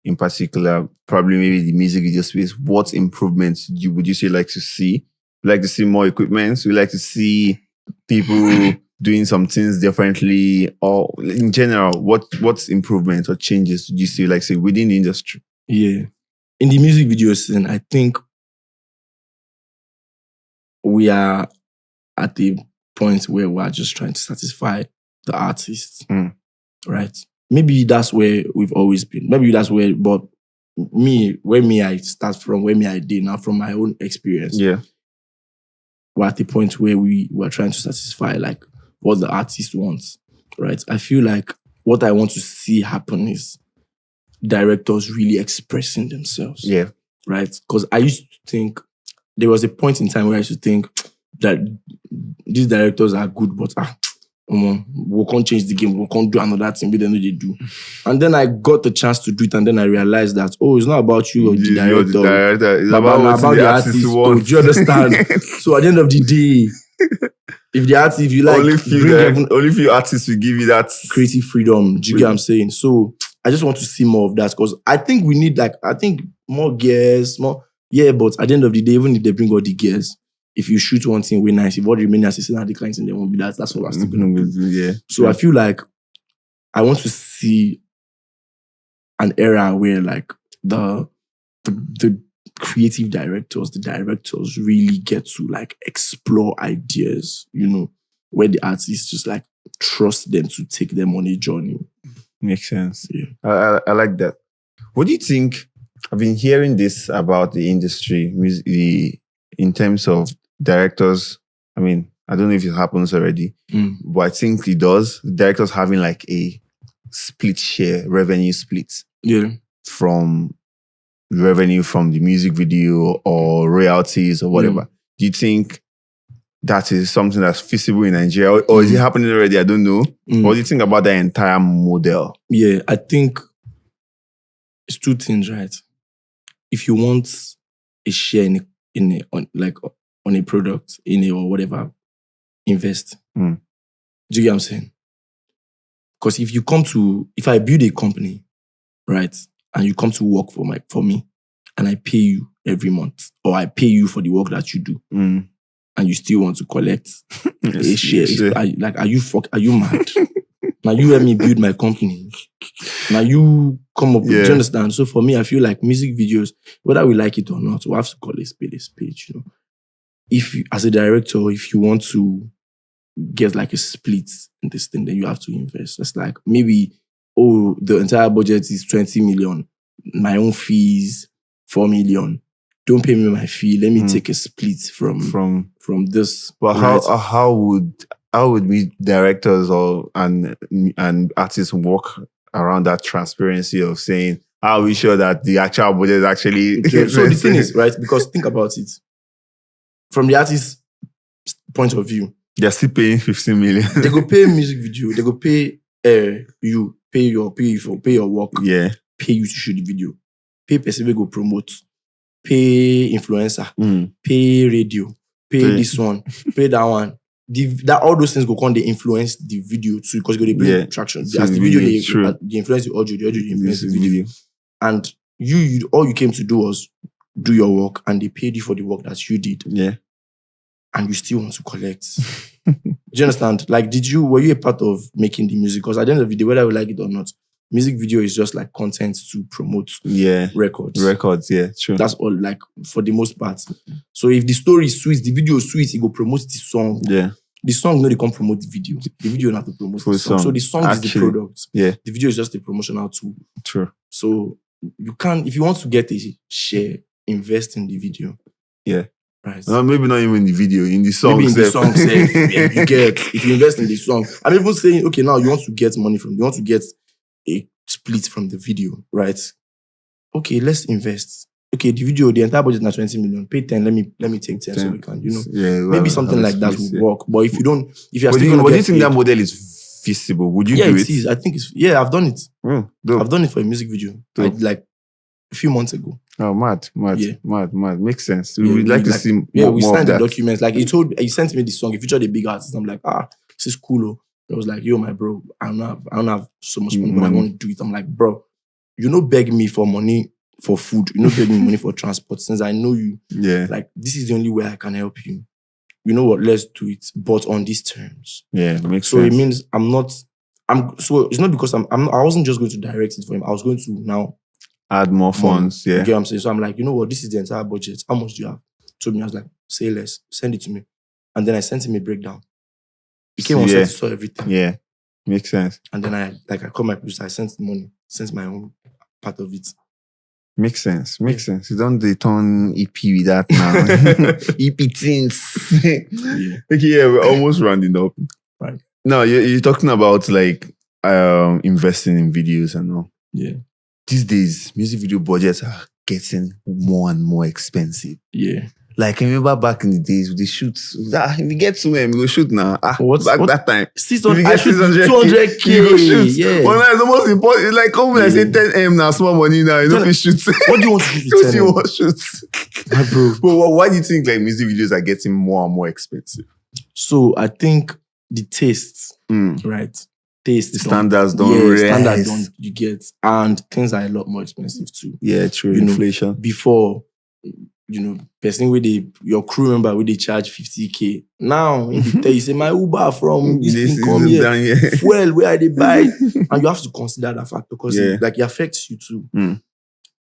in particular, probably maybe the music video space? What improvements would you say like to see? Like to see more equipment? We like to see people doing some things differently, or in general, what's improvements or changes do you see like say within the industry? Yeah, in the music video scene, I think we are at the point where we are just trying to satisfy the artists, right? Maybe that's where we've always been. Maybe that's where, but I start from, where I did now from my own experience. Yeah, we're at the point where we were trying to satisfy like what the artist wants, right? I feel like what I want to see happen is directors really expressing themselves. Yeah, right? Because I used to think, there was a point in time where I used to think that these directors are good, but we can't change the game, we can't do another thing, but then they do. And then I got the chance to do it, and then I realized that, it's not about you or the director. It's but about the artist do you understand? So at the end of the day, if you like, only few artists will give you that creative freedom. Do you get what I'm saying? So I just want to see more of that, because I think we need more gears, but at the end of the day, even if they bring all the gears, if you shoot one thing, we're nice. If all the remaining assistants are declines, and they won't be that. That's what we're still going to do. Yeah. So I feel like I want to see an era where like the creative directors, the directors really get to like explore ideas, where the artists just like trust them to take them on a journey. Makes sense. Yeah. I like that. What do you think? I've been hearing this about the industry, in terms of directors. I mean, I don't know if it happens already, but I think it does. Directors having like a split share, revenue split. Yeah. From revenue from the music video or royalties or whatever. Do you think that is something that's feasible in Nigeria, or is it happening already? I don't know. What do you think about that entire model? Yeah, I think it's two things, right? If you want a share on a product, or whatever, invest. Do you get what I'm saying? Because if I build a company, right, and you come to work for me, and I pay you every month, or I pay you for the work that you do, and you still want to collect a share, are you mad? Now you let me build my company. Now you come up with, do you understand? So for me, I feel like music videos, whether we like it or not, we have to call a spade, If you, as a director, if you want to get like a split in this thing, then you have to invest. It's like maybe, the entire budget is 20 million. My own fees, 4 million. Don't pay me my fee. Let me take a split from this. But how would we directors and artists work around that transparency of saying, how are we sure that the actual budget is actually... So the thing is, right, because think about it. From the artist's point of view, they're still paying 15 million. They go pay music video. They go pay you, pay your work. Yeah. Pay you to shoot the video. Pay person go promote. Pay influencer. Pay radio. Pay this one. Pay that one. All those things go come, they influence the video too, because they bring traction. So as the video, they influence the audio they influence the video. And you all you came to do was do your work, and they paid you for the work that you did. Yeah. And you still want to collect. Do you understand? Like, were you a part of making the music? Because at the end of the day, whether we like it or not, music video is just like content to promote records. Records, yeah, true. That's all, like, for the most part. So if the story is sweet, the video is sweet, it go promote the song. Yeah. The song, no, they can't promote the video. The video not to promote the song. So the song is the product. Yeah. The video is just a promotional tool. True. So you can't, if you want to get a share, invest in the video. Yeah. Right. Maybe not even in the video, in the song. Maybe in the song, you get, if you invest in the song. I'm even saying, okay, now you want to get money you want to get a split from the video, right? Okay, let's invest. Okay, the video, the entire budget is 20 million. Pay 10, let me take 10 so we can, maybe something like that would work. But if you don't, if you're still going to get, do you think that model is feasible? Would you do it? Yeah, it is. I think I've done it. I've done it for a music video. Like a few months ago. Oh, mad. Makes sense. We would like to see more, we more signed of the that. documents. Like he sent me the song. He featured a big artist. I'm like, this is cool. I was like, yo, my bro, I don't have so much money, but I want to do it. I'm like, bro, beg me for money for food. Beg me money for transport. Since I know you, like, this is the only way I can help you. You know what? Let's do it, but on these terms. Yeah, makes sense. So it means so it's not because I wasn't just going to direct it for him. I was going to now add more funds. Yeah. You get what I'm saying? So I'm like, you know what? This is the entire budget. How much do you have? Told me, I was like, say less. Send it to me. And then I sent him a breakdown. He came on set, saw everything. Yeah. Makes sense. And then I called my producer, I sent the money, sent my own part of it. Makes sense. Sense. You don't turn EP with that now. EP things. Okay, we're almost rounding up. Right. No, you're talking about like investing in videos and all. Yeah. These days, music video budgets are getting more and more expensive. Yeah. Like, I remember back in the days with the shoots. If you get 2M, you go shoot now. That time. 600, if you get 200K. you go shoot. Yeah. Well, now it's almost important. It's like, come when I say 10M now, small money now, you know if you shoot. What do you want to shoot? What do you want to shoot? My bro. But why do you think like music videos are getting more and more expensive? So I think the tastes, right? Taste. The standards don't rise. Standards don't, you get. And things are a lot more expensive too. Yeah, true. You Inflation. Know, before, person where your crew member where they charge 50K. Now, in the you say, my Uber from this thing come here. Fuel, where they buy. And you have to consider that fact because it affects you too.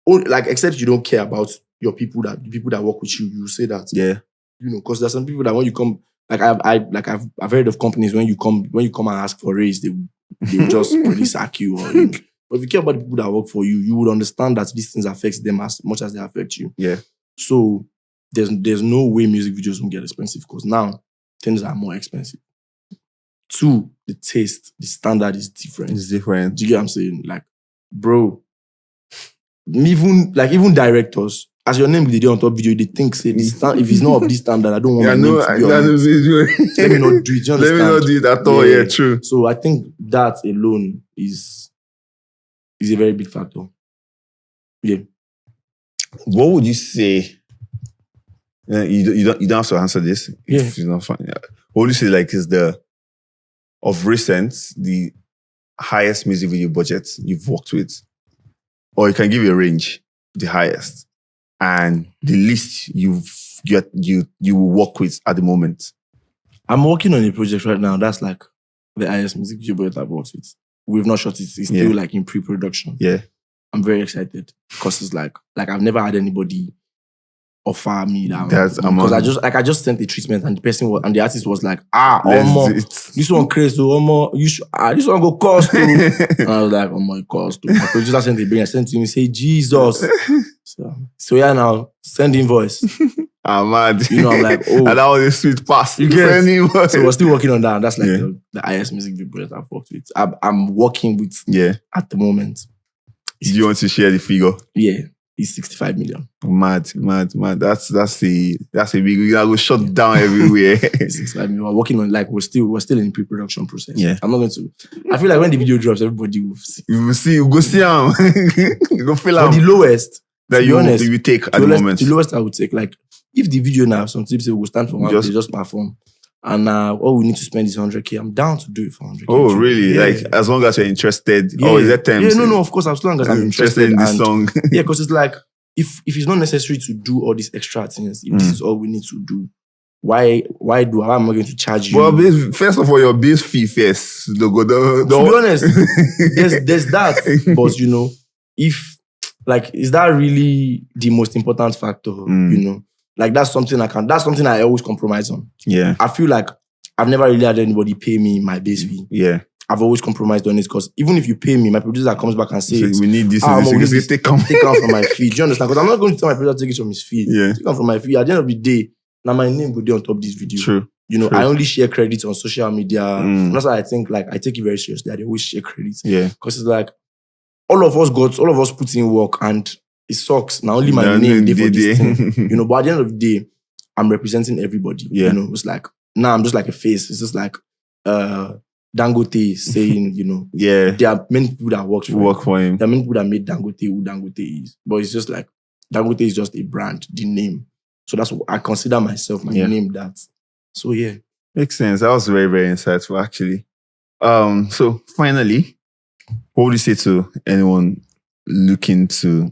Like, except you don't care about the people that work with you, you say that. Yeah. Because there's some people that when you come, like I've heard of companies when you come and ask for a raise, they just really sack you. But if you care about the people that work for you, you would understand that these things affect them as much as they affect you. Yeah. So there's no way music videos won't get expensive because now things are more expensive. 2, the taste, the standard is different. It's different. Do you get what I'm saying? Like, bro, even directors, as your name be on top video, they think say if it's not of this standard, I don't want my name to be on it. Let me not do it. You understand? Let me not do it at all. Yeah, true. So I think that alone is a very big factor. Yeah. What would you say? You don't have to answer this. Yeah. If it's not funny. What would you say is of recent the highest music video budget you've worked with? Or you can give a range, the highest, and the least you will work with at the moment. I'm working on a project right now. That's like the highest music video budget I've worked with. We've not shot it. It's still like in pre-production. Yeah. I'm very excited because it's like I've never had anybody offer me that. Because I just sent the treatment and the person and the artist was like, this one crazy, this one go cost. And I was like, it cost. My producer sent the bill. I sent to him and say, Jesus. So yeah, now send invoice. I'm mad. I'm like, oh. And that was a sweet pass. You get it? So we're still working on that. That's like the highest music video that I've worked with. I'm working with at the moment. Do you want to share the figure? Yeah. It's 65 million. Mad. That's a big. We gotta go shut down everywhere. 65 million. We're working on we're still in pre-production process. Yeah. I'm not going to. I feel like when the video drops, everybody will see. You will see. You go see him. You go feel him. But the lowest that you take at the moment. The lowest I would take, like if the video now, some tips will stand for one day, just perform. And all we need to spend is 100K. I'm down to do it for 100K. Oh, really? Yeah. As long as you're interested. Yeah. Oh, is that terms? Yeah, no, of course. As long as I'm interested in the song. Yeah, because it's like, if it's not necessary to do all these extra things, if this is all we need to do, why am I going to charge you? Well, first of all, your base fee first. To be honest, there's that. But, is that really the most important factor? That's something I always compromise on. Yeah. I feel like I've never really had anybody pay me my base fee. Yeah. I've always compromised on it because even if you pay me, my producer comes back and says, we need this. Take out from my fee. Do you understand? Because I'm not going to tell my producer to take it from his fee. Yeah. Take out from my fee. At the end of the day, now my name will be on top of this video. True. True. I only share credits on social media. And that's why I think I take it very seriously. I always share credits. Yeah. Because it's like all of us put in work and it sucks. Now only my name for this thing. But at the end of the day, I'm representing everybody. Yeah. It's like, now I'm just like a face. It's just like Dangote saying, yeah, there are many people that work for him. There are many people that made Dangote who Dangote is. But it's just like, Dangote is just a brand, the name. So that's what I consider myself, my name that. So yeah. Makes sense. That was very, very insightful actually. So finally, what would you say to anyone looking to,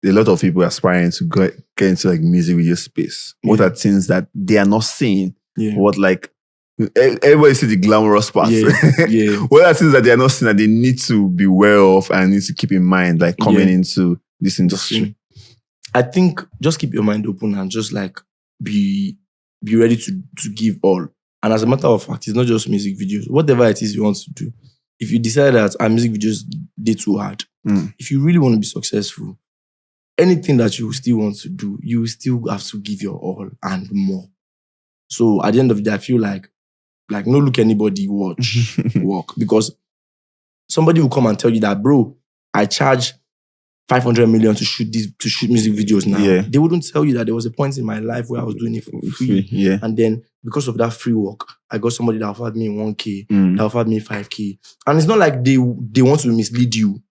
a lot of people aspiring to get into music video space? What are things that they are not seeing? Yeah. What everybody see the glamorous part. Yeah. What are things that they are not seeing that they need to be aware of and need to keep in mind coming into this industry? I think just keep your mind open and just be ready to give all. And as a matter of fact, it's not just music videos. Whatever it is you want to do. If you decide that music videos they too hard, if you really want to be successful, anything that you still want to do, you still have to give your all and more. So at the end of the day, I feel like no look anybody watch work because somebody will come and tell you that, bro, I charge 500 million to shoot music videos now. Yeah. They wouldn't tell you that there was a point in my life where I was doing it for free. Yeah. And then because of that free work, I got somebody that offered me 1K, that offered me 5K. And it's not like they want to mislead you.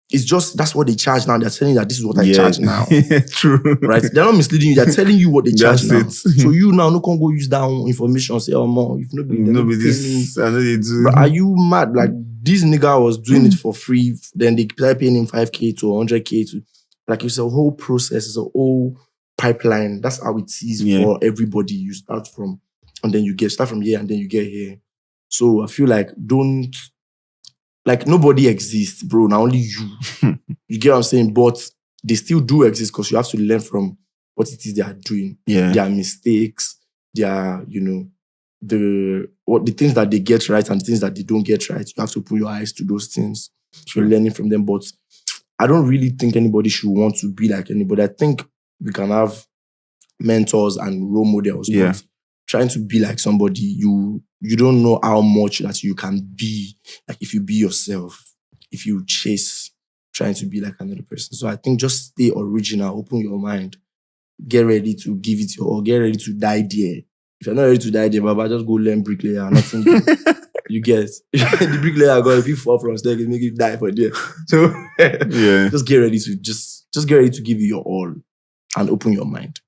It's just, that's what they charge now. They're telling you that this is what I charge now. True. Right? They're not misleading you. They're telling you what they charge now. It. So you now no can go use that information, say, oh, more. If nobody this, I know they do. But are you mad? Like, this nigga was doing it for free. Then they started paying him 5K to 100K to, like, it's a whole process. It's a whole pipeline. That's how it is for everybody. You start from, and then you start from here and then you get here. So I feel like nobody exists, bro. Now only you. You get what I'm saying? But they still do exist because you have to learn from what it is they are doing. Yeah. Their mistakes, their, the things that they get right and the things that they don't get right. You have to put your eyes to those things. You're learning from them. But I don't really think anybody should want to be like anybody. I think we can have mentors and role models. Yeah. But trying to be like somebody, you don't know how much that you can be. Like if you be yourself, if you chase trying to be like another person. So I think just stay original, open your mind, get ready to give it your all, get ready to die there. If you're not ready to die there, Baba, just go learn bricklayer. Nothing. You get the bricklayer guy. If you fall from stairs, it make you die for there. So just get ready to just get ready to give you your all and open your mind.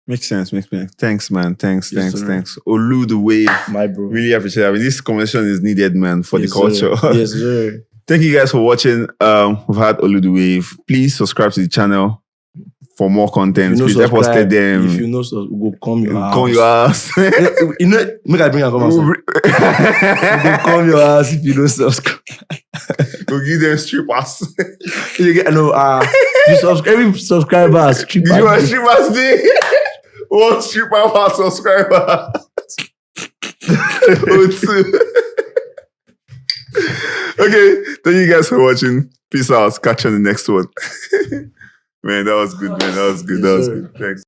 Makes sense. Thanks, man. Thanks. OluTheWave. My bro. Really appreciate it. I mean, this conversation is needed, man, for the culture. Yes, sir. Thank you guys for watching. We've had OluTheWave. Please subscribe to the channel for more content. Please help us get them. If you know, so we'll come your house. Come your house. Make I bring a come outside. We'll come your house if you don't subscribe. We'll give them strippers. You get every subscriber has strippers. Did you want strippers day? One stripper per subscriber. Okay, thank you guys for watching. Peace out. Catch you on the next one. Man, that was good, man. That was good. Thanks.